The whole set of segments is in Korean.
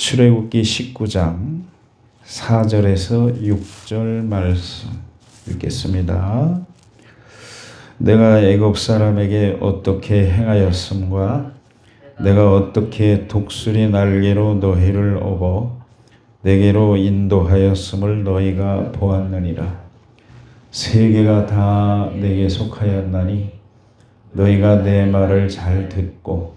출애굽기 19장 4절에서 6절 말씀 읽겠습니다. 내가 애굽 사람에게 어떻게 행하였음과 내가 어떻게 독수리 날개로 너희를 업어 내게로 인도하였음을 너희가 보았느니라. 세계가 다 내게 속하였나니 너희가 내 말을 잘 듣고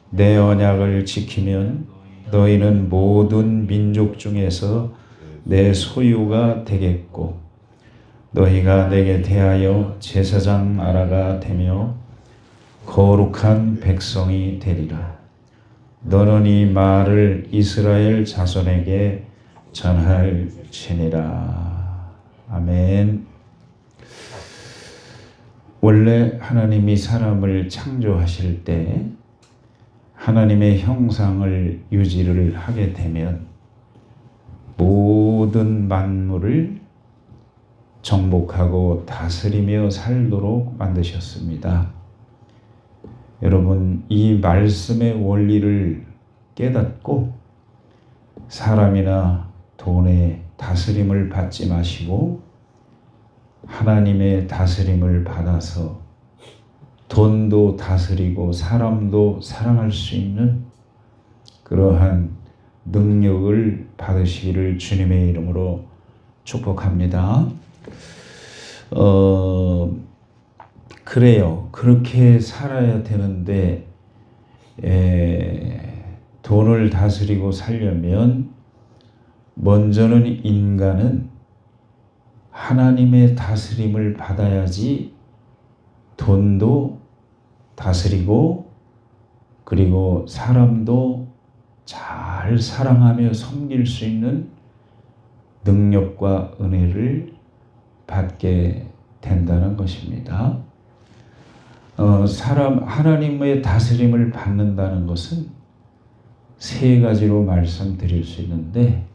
내 언약을 지키면 너희는 모든 민족 중에서 내 소유가 되겠고 너희가 내게 대하여 제사장 나라가 되며 거룩한 백성이 되리라. 너는 이 말을 이스라엘 자손에게 전할지니라. 아멘. 원래 하나님이 사람을 창조하실 때 하나님의 형상을 유지를 하게 되면 모든 만물을 정복하고 다스리며 살도록 만드셨습니다. 여러분, 이 말씀의 원리를 깨닫고 사람이나 돈의 다스림을 받지 마시고 하나님의 다스림을 받아서 돈도 다스리고 사람도 사랑할 수 있는 그러한 능력을 받으시기를 주님의 이름으로 축복합니다. 그래요. 그렇게 살아야 되는데 돈을 다스리고 살려면 먼저는 인간은 하나님의 다스림을 받아야지 돈도 다스리고 그리고 사람도 잘 사랑하며 섬길 수 있는 능력과 은혜를 받게 된다는 것입니다. 하나님의 다스림을 받는다는 것은 세 가지로 말씀드릴 수 있는데,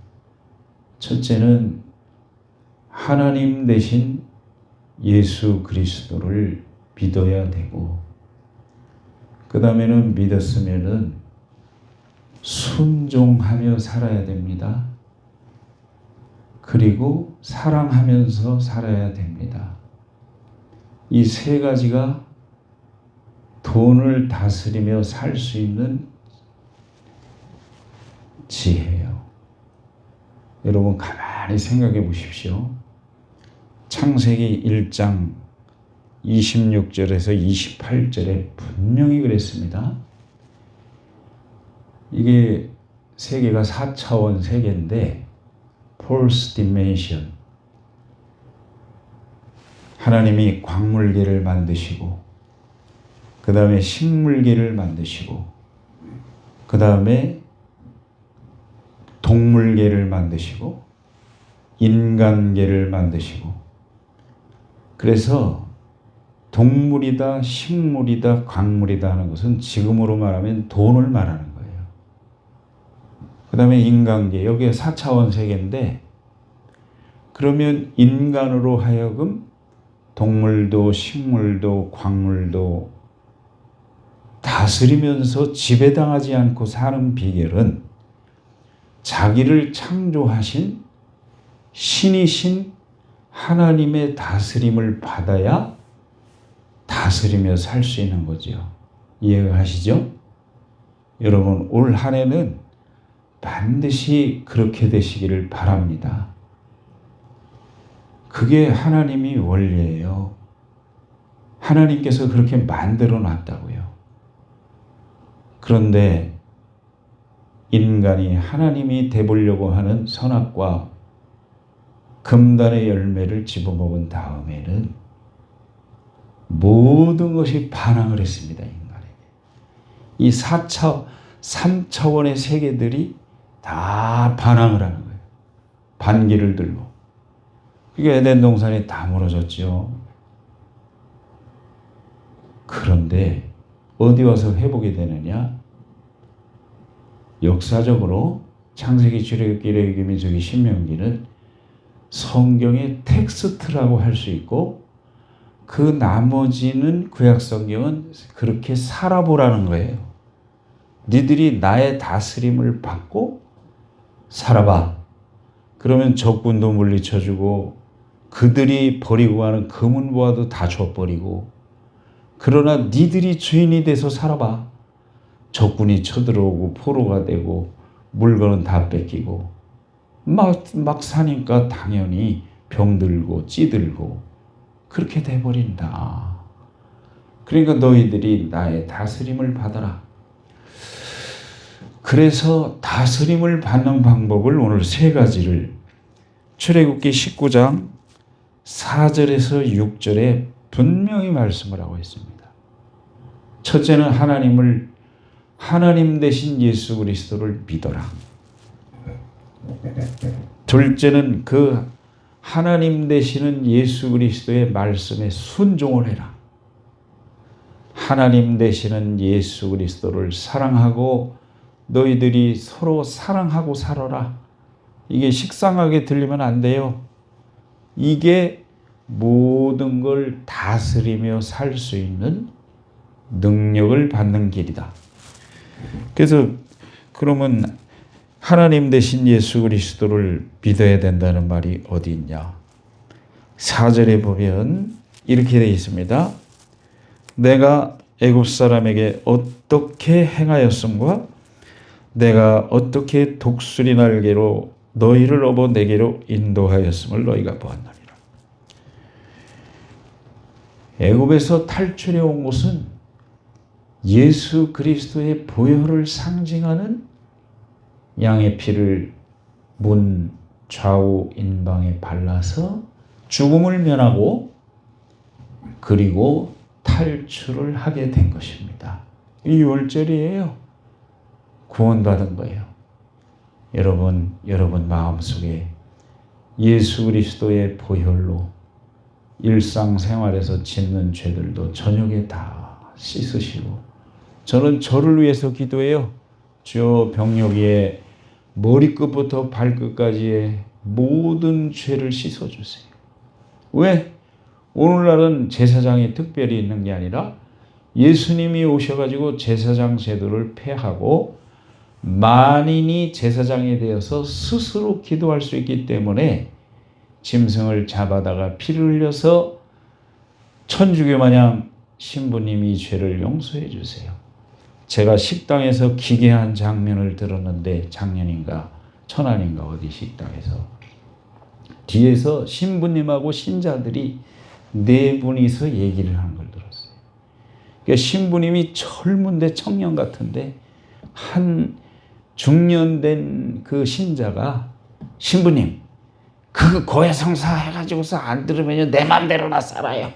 첫째는 하나님 대신 예수 그리스도를 믿어야 되고, 그 다음에는 믿었으면은 순종하며 살아야 됩니다. 그리고 사랑하면서 살아야 됩니다. 이 세 가지가 돈을 다스리며 살 수 있는 지혜예요. 여러분 가만히 생각해 보십시오. 창세기 1장 26절에서 28절에 분명히 그랬습니다. 이게 세계가 4차원 세계인데 Fourth Dimension, 하나님이 광물계를 만드시고 그 다음에 식물계를 만드시고 그 다음에 동물계를 만드시고 인간계를 만드시고, 그래서 동물이다 식물이다 광물이다 하는 것은 지금으로 말하면 돈을 말하는 거예요. 그 다음에 인간계, 여기에 4차원 세계인데, 그러면 인간으로 하여금 동물도 식물도 광물도 다스리면서 지배당하지 않고 사는 비결은 자기를 창조하신 신이신 하나님의 다스림을 받아야 다스리며 살 수 있는 거죠. 이해가 가시죠? 여러분, 올 한 해는 반드시 그렇게 되시기를 바랍니다. 그게 하나님이 원리예요. 하나님께서 그렇게 만들어 놨다고요. 그런데 인간이 하나님이 되보려고 하는 선악과 금단의 열매를 집어먹은 다음에는 모든 것이 반항을 했습니다. 인간에게. 이 3차원의 세계들이 다 반항을 하는 거예요. 반기를 들고. 그게 에덴 동산이 다 무너졌죠. 그런데 어디 와서 회복이 되느냐? 역사적으로 창세기, 출애굽기, 레위기, 민수기, 신명기는 성경의 텍스트라고 할 수 있고, 그 나머지는 구약 성경은 그렇게 살아보라는 거예요. 니들이 나의 다스림을 받고 살아봐. 그러면 적군도 물리쳐주고 그들이 버리고 가는 금은보화도 다 줘버리고, 그러나 니들이 주인이 돼서 살아봐. 적군이 쳐들어오고 포로가 되고 물건은 다 뺏기고 막 사니까 당연히 병들고 찌들고 그렇게 돼버린다. 그러니까 너희들이 나의 다스림을 받아라. 그래서 다스림을 받는 방법을 오늘 세 가지를 출애굽기 19장 4절에서 6절에 분명히 말씀을 하고 있습니다. 첫째는 하나님 대신 예수 그리스도를 믿어라. 둘째는 그 하나님 되시는 예수 그리스도의 말씀에 순종을 해라. 하나님 되시는 예수 그리스도를 사랑하고 너희들이 서로 사랑하고 살아라. 이게 식상하게 들리면 안 돼요. 이게 모든 걸 다스리며 살 수 있는 능력을 받는 길이다. 그래서 그러면 하나님 대신 예수 그리스도를 믿어야 된다는 말이 어디 있냐? 4절에 보면 이렇게 되어 있습니다. 내가 애굽 사람에게 어떻게 행하였음과 내가 어떻게 독수리 날개로 너희를 업어 내게로 인도하였음을 너희가 보았느니라. 애굽에서 탈출해 온 곳은 예수 그리스도의 보혈을 상징하는 양의 피를 문 좌우 인방에 발라서 죽음을 면하고 그리고 탈출을 하게 된 것입니다. 이 6월절이에요. 구원받은 거예요. 여러분 마음속에 예수 그리스도의 보혈로 일상생활에서 짓는 죄들도 저녁에 다 씻으시고, 저는 저를 위해서 기도해요. 주여 병력 위에 머리끝부터 발끝까지의 모든 죄를 씻어주세요. 왜? 오늘날은 제사장이 특별히 있는 게 아니라 예수님이 오셔가지고 제사장 제도를 폐하고 만인이 제사장이 되어서 스스로 기도할 수 있기 때문에 짐승을 잡아다가 피를 흘려서 천주교 마냥 신부님이 이 죄를 용서해 주세요. 제가 식당에서 기괴한 장면을 들었는데, 작년인가 천안인가 어디 식당에서 뒤에서 신부님하고 신자들이 네 분이서 얘기를 하는 걸 들었어요. 그러니까 신부님이 젊은데 청년 같은데 한 중년된 그 신자가 신부님 그 고해성사 해가지고서 안 들으면요 내 맘대로나 살아요.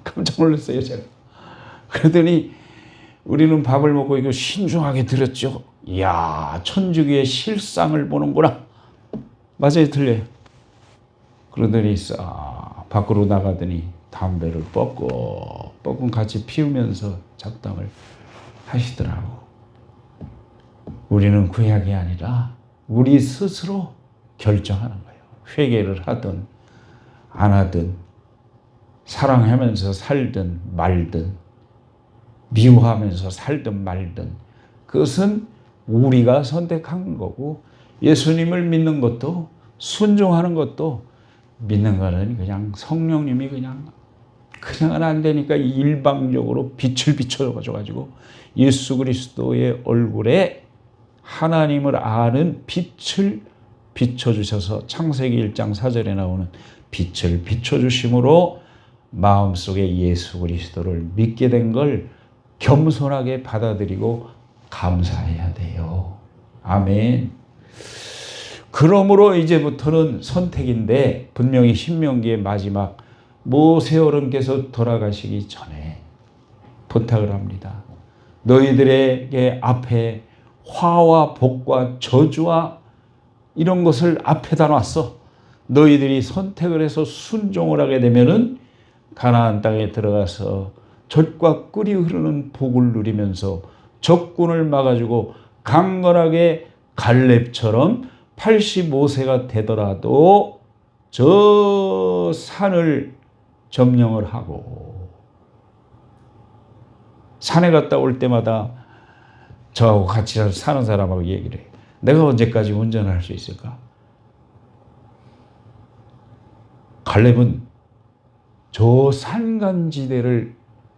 깜짝 놀랐어요 제가. 그러더니 우리는 밥을 먹고 이거 신중하게 들었죠. 이야 천주교의 실상을 보는구나. 맞아요 틀려요. 그러더니 싹 밖으로 나가더니 담배를 뻐끔 같이 피우면서 작담을 하시더라고. 우리는 구약이 아니라 우리 스스로 결정하는 거예요. 회개를 하든 안 하든 사랑하면서 살든 말든 미워하면서 살든 말든 그것은 우리가 선택한 거고, 예수님을 믿는 것도 순종하는 것도 믿는 거는 그냥 성령님이 그냥은 안 되니까 일방적으로 빛을 비춰가지고 예수 그리스도의 얼굴에 하나님을 아는 빛을 비춰주셔서 창세기 1장 4절에 나오는 빛을 비춰주심으로 마음속에 예수 그리스도를 믿게 된 걸 겸손하게 받아들이고 감사해야 돼요. 아멘. 그러므로 이제부터는 선택인데, 분명히 신명기의 마지막 모세 어른께서 돌아가시기 전에 부탁을 합니다. 너희들에게 앞에 화와 복과 저주와 이런 것을 앞에다 놨어. 너희들이 선택을 해서 순종을 하게 되면은 가나안 땅에 들어가서 젖과 꿀이 흐르는 복을 누리면서 적군을 막아주고 강건하게 갈렙처럼 85세가 되더라도 저 산을 점령을 하고, 산에 갔다 올 때마다 저하고 같이 사는 사람하고 얘기를 해요. 내가 언제까지 운전할 수 있을까? 갈렙은 저 산간지대를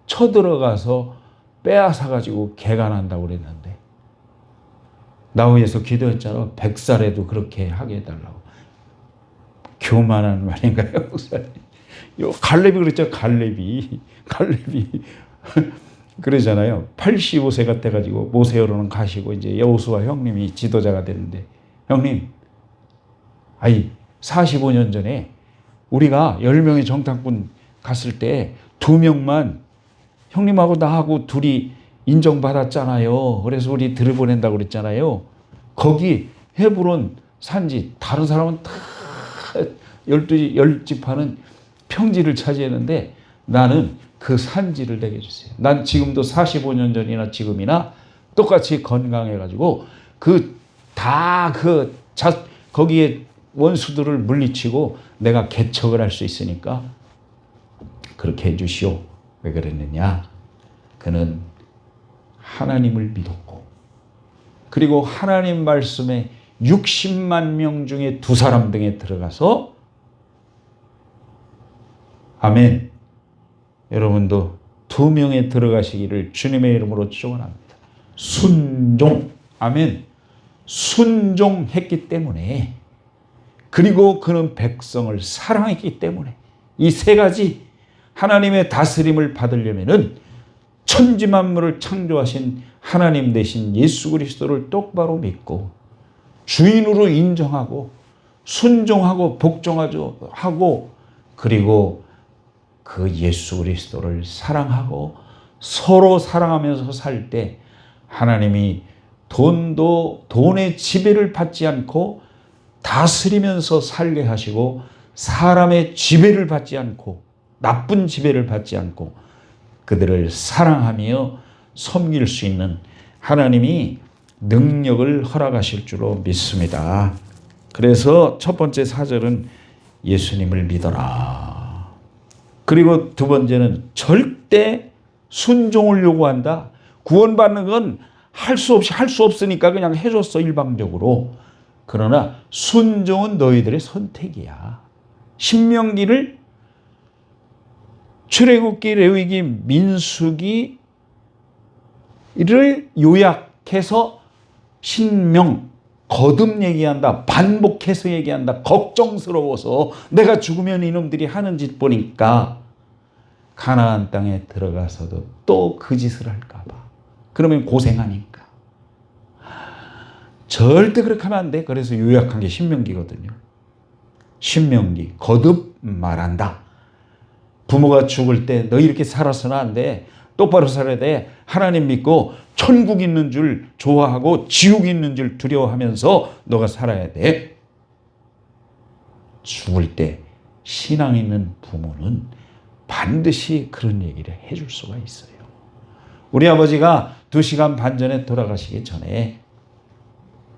쳐들어가서 빼앗아가지고 개간한다고 그랬는데 나 위해서 기도했잖아. 100살에도 그렇게 하게 해달라고. 교만한 말인가요? 갈렙이 그랬죠. 갈렙이 그러잖아요. 85세가 돼가지고 모세오로는 가시고 이제 여호수아 형님이 지도자가 되는데 형님, 45년 전에 우리가 10명의 정탐꾼 갔을 때 2명만 형님하고 나하고 둘이 인정받았잖아요. 그래서 우리 들여보낸다고 그랬잖아요. 거기 헤브론 산지 다른 사람은 다 10지파는 평지를 차지했는데 나는 그 산지를 내게 주세요. 난 지금도 45년 전이나 지금이나 똑같이 건강해가지고 거기에 원수들을 물리치고 내가 개척을 할 수 있으니까 그렇게 해주시오. 왜 그랬느냐? 그는 하나님을 믿었고 그리고 하나님 말씀에 60만 명 중에 2사람 등에 들어가서 아멘. 여러분도 2명에 들어가시기를 주님의 이름으로 축원합니다. 순종. 아멘. 순종했기 때문에 그리고 그는 백성을 사랑했기 때문에 이 3가지 하나님의 다스림을 받으려면은 천지만물을 창조하신 하나님 되신 예수 그리스도를 똑바로 믿고 주인으로 인정하고 순종하고 복종하고 그리고 그 예수 그리스도를 사랑하고 서로 사랑하면서 살 때 하나님이 돈의 지배를 받지 않고 다스리면서 살게 하시고 사람의 지배를 받지 않고 나쁜 지배를 받지 않고 그들을 사랑하며 섬길 수 있는 하나님이 능력을 허락하실 줄로 믿습니다. 그래서 첫 번째 4절은 예수님을 믿어라. 그리고 2번째는 절대 순종을 요구한다. 구원받는 건 할 수 없으니까 그냥 해줬어 일방적으로. 그러나 순종은 너희들의 선택이야. 신명기를 출애굽기, 레위기, 민수기를 요약해서 신명, 거듭 얘기한다. 반복해서 얘기한다. 걱정스러워서 내가 죽으면 이놈들이 하는 짓 보니까 가나안 땅에 들어가서도 또 그 짓을 할까 봐. 그러면 고생하니까. 절대 그렇게 하면 안 돼. 그래서 요약한 게 신명기거든요. 신명기, 거듭 말한다. 부모가 죽을 때 너 이렇게 살아서는 안 돼. 똑바로 살아야 돼. 하나님 믿고 천국 있는 줄 좋아하고 지옥 있는 줄 두려워하면서 너가 살아야 돼. 죽을 때 신앙 있는 부모는 반드시 그런 얘기를 해줄 수가 있어요. 우리 아버지가 2시간 반 전에 돌아가시기 전에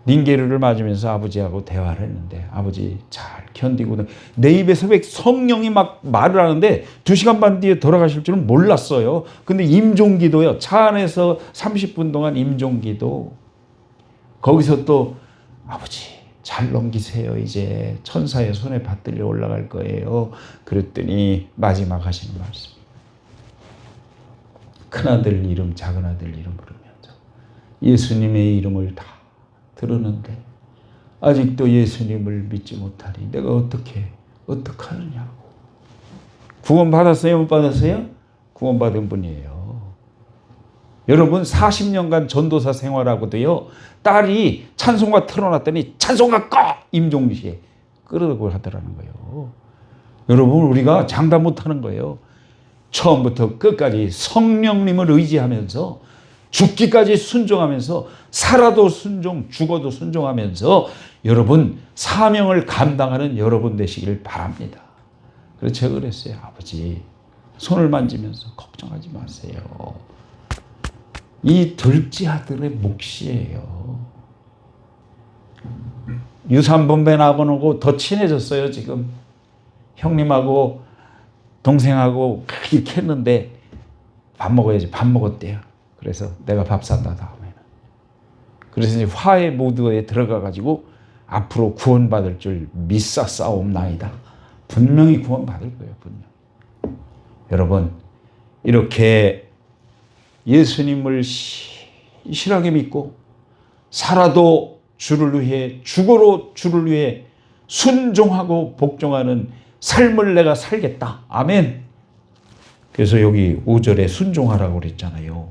링게르를 맞으면서 아버지하고 대화를 했는데 아버지 잘 견디고 내 입에서 왜 성령이 막 말을 하는데 2시간 반 뒤에 돌아가실 줄은 몰랐어요. 근데 임종기도요. 차 안에서 30분 동안 임종기도. 거기서 또 아버지 잘 넘기세요. 이제 천사의 손에 받들려 올라갈 거예요. 그랬더니 마지막 하시는 말씀. 큰아들 이름 작은아들 이름 부르면서 예수님의 이름을 다 들었는데 아직도 예수님을 믿지 못하니 내가 어떡하느냐고. 구원 받았어요? 못 받았어요? 구원 받은 분이에요. 여러분 40년간 전도사 생활하고도요. 딸이 찬송가 틀어놨더니 찬송가 꺼! 임종시에 끄르고 하더라는 거예요. 여러분 우리가 장담 못하는 거예요. 처음부터 끝까지 성령님을 의지하면서 죽기까지 순종하면서 살아도 순종, 죽어도 순종하면서 여러분 사명을 감당하는 여러분 되시길 바랍니다. 그래서 제가 그랬어요. 아버지 손을 만지면서 걱정하지 마세요. 이 둘째 아들의 몫이에요. 유산분배 나고는 더 친해졌어요. 지금 형님하고 동생하고 이렇게 했는데 밥 먹어야지. 밥 먹었대요. 그래서 내가 밥 산다 다음에는. 그래서 이제 화해 모드에 들어가 가지고 앞으로 구원받을 줄 믿사 싸움나이다. 분명히 구원받을 거예요. 분명. 여러분 이렇게 예수님을 실하게 믿고 살아도 주를 위해 죽어도 주를 위해 순종하고 복종하는 삶을 내가 살겠다. 아멘. 그래서 여기 5절에 순종하라고 그랬잖아요.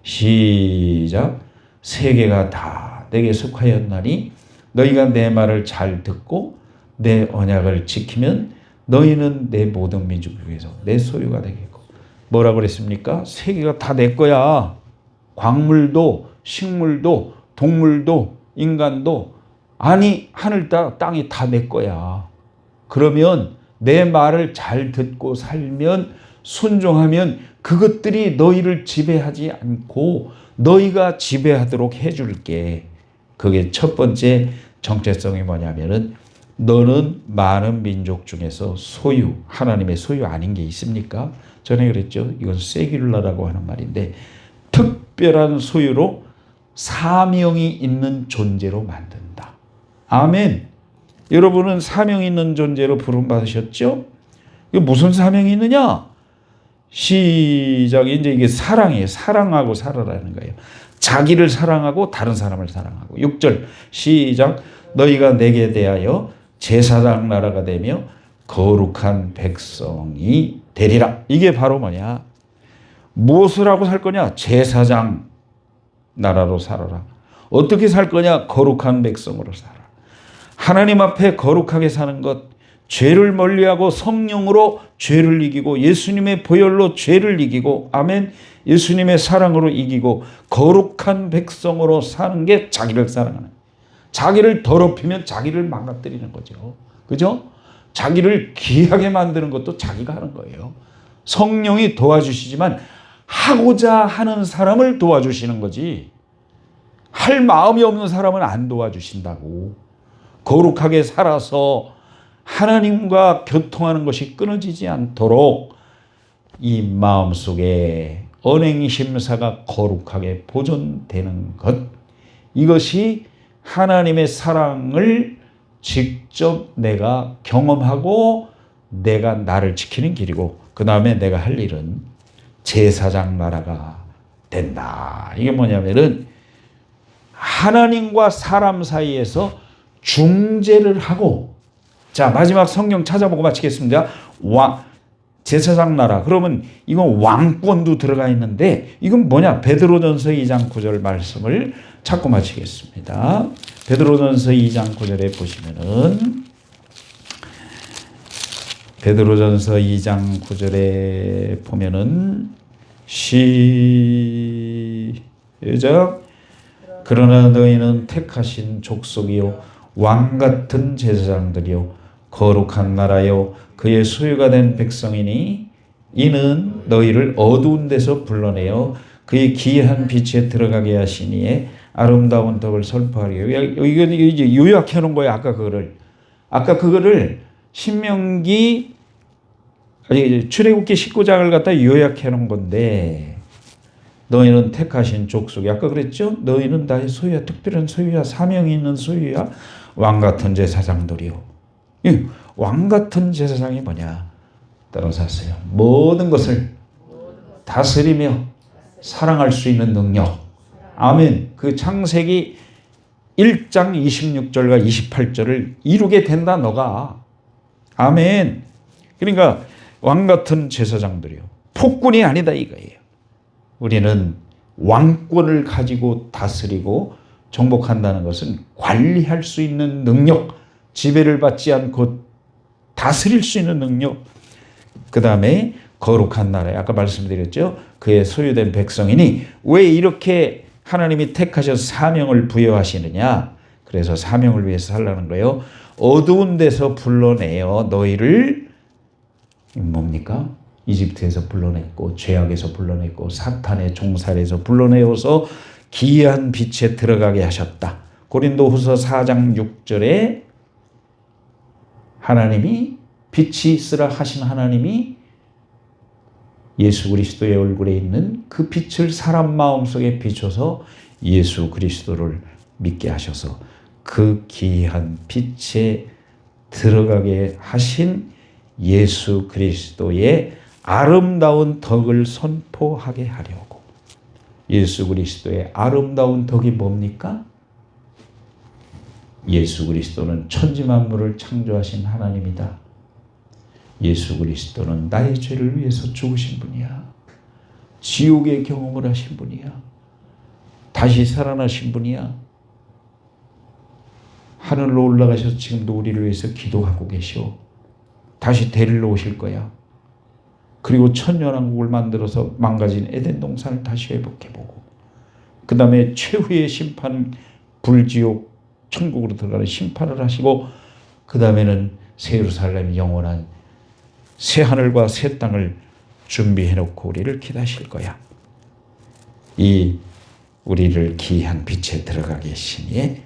시작. 세계가 다 내게 속하였나니 너희가 내 말을 잘 듣고 내 언약을 지키면 너희는 내 모든 민족 중에서 내 소유가 되겠고. 뭐라고 그랬습니까? 세계가 다 내 거야. 광물도 식물도 동물도 인간도 아니 하늘 땅이 다 내 거야. 그러면 내 말을 잘 듣고 살면 순종하면 그것들이 너희를 지배하지 않고 너희가 지배하도록 해줄게. 그게 첫 번째 정체성이 뭐냐면은 너는 많은 민족 중에서 소유, 하나님의 소유 아닌 게 있습니까? 전에 그랬죠. 이건 세귤라라고 하는 말인데 특별한 소유로 사명이 있는 존재로 만든다. 아멘. 여러분은 사명 있는 존재로 부름받으셨죠? 이게 무슨 사명이 있느냐? 시작. 이제 이게 사랑이에요. 사랑하고 살아라는 거예요. 자기를 사랑하고 다른 사람을 사랑하고. 6절 시작. 너희가 내게 대하여 제사장 나라가 되며 거룩한 백성이 되리라. 이게 바로 뭐냐? 무엇을 하고 살 거냐? 제사장 나라로 살아라. 어떻게 살 거냐? 거룩한 백성으로 살아. 하나님 앞에 거룩하게 사는 것, 죄를 멀리하고 성령으로 죄를 이기고 예수님의 보혈로 죄를 이기고 아멘. 예수님의 사랑으로 이기고 거룩한 백성으로 사는 게 자기를 사랑하는. 자기를 더럽히면 자기를 망가뜨리는 거죠. 그죠? 자기를 귀하게 만드는 것도 자기가 하는 거예요. 성령이 도와주시지만 하고자 하는 사람을 도와주시는 거지. 할 마음이 없는 사람은 안 도와주신다고. 거룩하게 살아서 하나님과 교통하는 것이 끊어지지 않도록 이 마음속에 언행심사가 거룩하게 보존되는 것. 이것이 하나님의 사랑을 직접 내가 경험하고 내가 나를 지키는 길이고 그 다음에 내가 할 일은 제사장 나라가 된다. 이게 뭐냐면은 하나님과 사람 사이에서 중재를 하고 자 마지막 성경 찾아보고 마치겠습니다. 제사장 나라 그러면 이건 왕권도 들어가 있는데 이건 뭐냐? 베드로전서 2장 9절 말씀을 찾고 마치겠습니다. 베드로전서 2장 9절에 보시면은 베드로전서 2장 9절에 보면은 시작. 그러나 너희는 택하신 족속이요 왕같은 제사장들이요 거룩한 나라요 그의 소유가 된 백성이니 이는 너희를 어두운 데서 불러내어 그의 기이한 빛에 들어가게 하시니에 아름다운 덕을 선포하리요. 이건 이제 요약해 놓은 거예요. 아까 그거를 신명기 출애굽기 19장을 갖다 요약해 놓은 건데 너희는 택하신 족속이 아까 그랬죠? 너희는 나의 소유야. 특별한 소유야. 사명이 있는 소유야. 왕같은 제사장들이요. 왕같은 제사장이 뭐냐? 따라서 하세요. 모든 것을 다스리며 사랑할 수 있는 능력. 아멘. 그 창세기 1장 26절과 28절을 이루게 된다 너가. 아멘. 그러니까 왕같은 제사장들이요. 폭군이 아니다 이거예요. 우리는 왕권을 가지고 다스리고 정복한다는 것은 관리할 수 있는 능력, 지배를 받지 않고 다스릴 수 있는 능력. 그 다음에 거룩한 나라에 아까 말씀드렸죠. 그의 소유된 백성이니 왜 이렇게 하나님이 택하셔서 사명을 부여하시느냐. 그래서 사명을 위해서 살라는 거예요. 어두운 데서 불러내어 너희를 뭡니까? 이집트에서 불러냈고 죄악에서 불러냈고 사탄의 종살에서 불러내어서 기이한 빛에 들어가게 하셨다. 고린도후서 4장 6절에 하나님이 빛이 있으라 하신 하나님이 예수 그리스도의 얼굴에 있는 그 빛을 사람 마음속에 비춰서 예수 그리스도를 믿게 하셔서 그 귀한 빛에 들어가게 하신 예수 그리스도의 아름다운 덕을 선포하게 하려고. 예수 그리스도의 아름다운 덕이 뭡니까? 예수 그리스도는 천지 만물을 창조하신 하나님이다. 예수 그리스도는 나의 죄를 위해서 죽으신 분이야. 지옥의 경험을 하신 분이야. 다시 살아나신 분이야. 하늘로 올라가셔서 지금도 우리를 위해서 기도하고 계시오. 다시 데리러 오실 거야. 그리고 천년왕국을 만들어서 망가진 에덴 동산을 다시 회복해보고, 그 다음에 최후의 심판, 불지옥 천국으로 들어가는 심판을 하시고, 그 다음에는 새 예루살렘 영원한 새 하늘과 새 땅을 준비해놓고 우리를 기다실 거야. 이 우리를 귀한 빛에 들어가게 하시니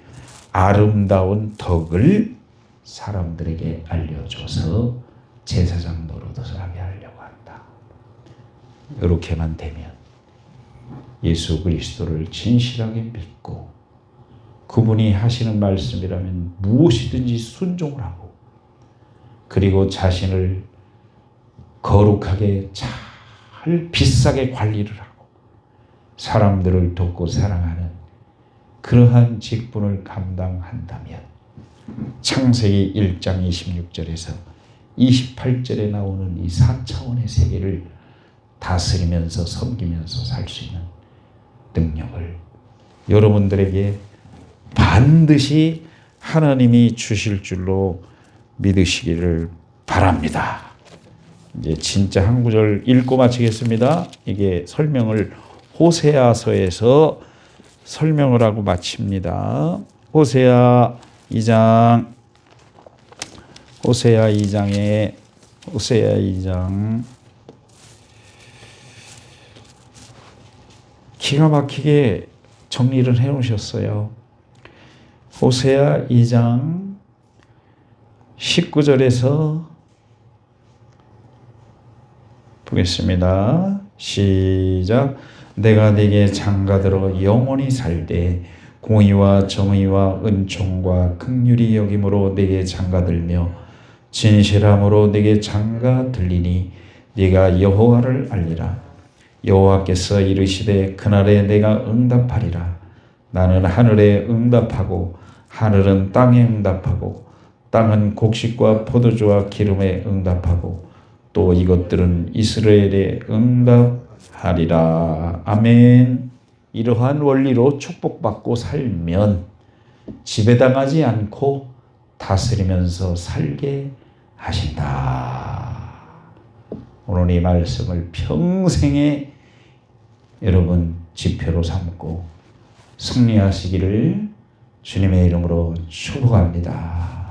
아름다운 덕을 사람들에게 알려줘서 제사장 노릇을 하게 하려고 한다. 이렇게만 되면 예수 그리스도를 진실하게 믿고 그분이 하시는 말씀이라면 무엇이든지 순종을 하고, 그리고 자신을 거룩하게 잘 비싸게 관리를 하고 사람들을 돕고 사랑하는 그러한 직분을 감당한다면 창세기 1장 26절에서 28절에 나오는 이 4차원의 세계를 다스리면서 섬기면서 살 수 있는 능력을 여러분들에게 반드시 하나님이 주실 줄로 믿으시기를 바랍니다. 이제 진짜 한 구절 읽고 마치겠습니다. 이게 설명을 호세아서에서 설명을 하고 마칩니다. 호세아 2장 기가 막히게 정리를 해 놓으셨어요. 호세아 2장 19절에서 보겠습니다. 시작. 내가 네게 장가들어 영원히 살되 공의와 정의와 은총과 긍휼히 여김으로 네게 장가들며 진실함으로 네게 장가들리니 네가 여호와를 알리라. 여호와께서 이르시되 그날에 내가 응답하리라. 나는 하늘에 응답하고 하늘은 땅에 응답하고 땅은 곡식과 포도주와 기름에 응답하고 또 이것들은 이스라엘에 응답하리라. 아멘. 이러한 원리로 축복받고 살면 지배당하지 않고 다스리면서 살게 하신다. 오늘 이 말씀을 평생에 여러분 지표로 삼고 승리하시기를 주님의 이름으로 축복합니다.